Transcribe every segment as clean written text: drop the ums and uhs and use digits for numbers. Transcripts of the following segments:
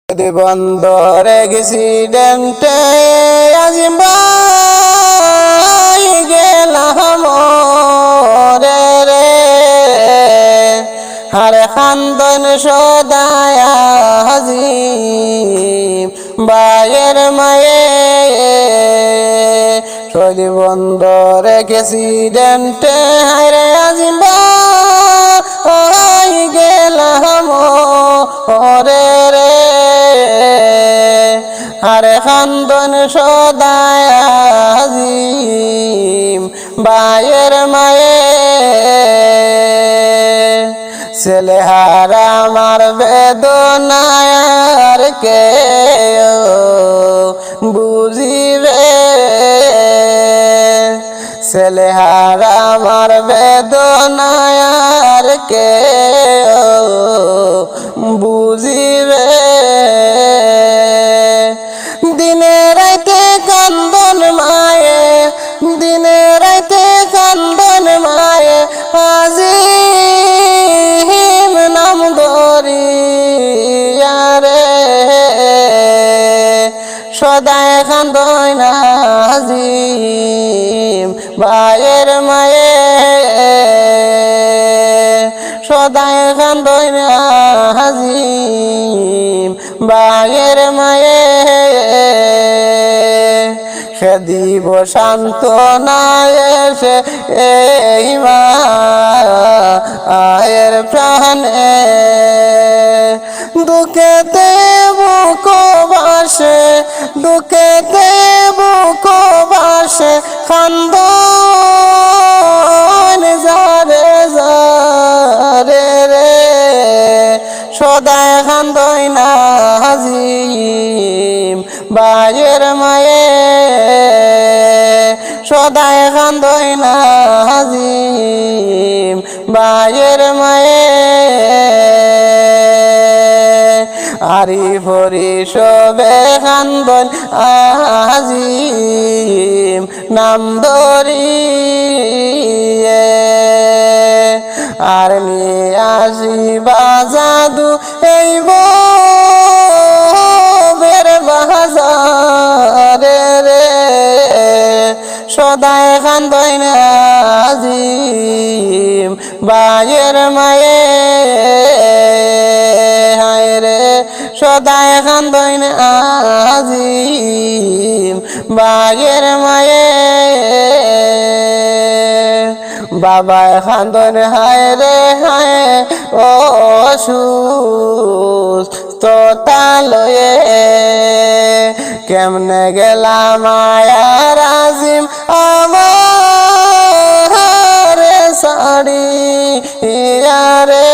বন্দর অ্যাক্সিডেন্টে আজিম ভাই গেলাম রে রে হারে খান্দন সদায়া আজিম ভাইয়ের মায়ে সদি বন্দর অ্যাক্সিডেন্টে হারে আজিম ভাই গেলাম রে রে আরে খান্দন সদায় আজিম ভাইয়ের মায়ে ছেলে হারা আমার বেদনায় আর কে বুঝিবে ছেলে হারা আমার বেদনায় আর কে বুঝিবে দিনে রাইতে কান্দন মায়ে দিনে রাইতে কান্দন মায়ে আজিম নাম ধরিয়া রে সদায় কান্দন আজিম ভাইয়ের মায়ে সদায় কান্দন আজিম ভাইয়ের মায়ে দিব শান্ত না এসে এই মায়ের প্রাণে দুঃখেতে বুক বাসে দুঃখেতে বুক বাসে খান্দন যারে যারে রে সদায় খান্দন আজিম ভাইয়ের মায়ে সদায় কান্দন আজিম ভাইয়ের মায়ে আরি ভরি সবে কান্দন আজিম নাম ধরিয়ে আর নিয়ে আসিবা জাদু এই বের বাজারে রে সদায় কান্দন আজিম ভাইয়ের মায়ে হায় রে সদায় কান্দন আজিম ভাইয়ের মায়ে বাবা কান্দন হায় রে হায় ও সুস্থতা লয়ে কেমনে গেলাম মায়ার আজিম আমার সাড়ি রে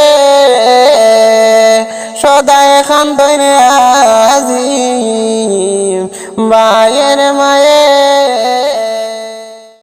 সদায় কান্দন আজিম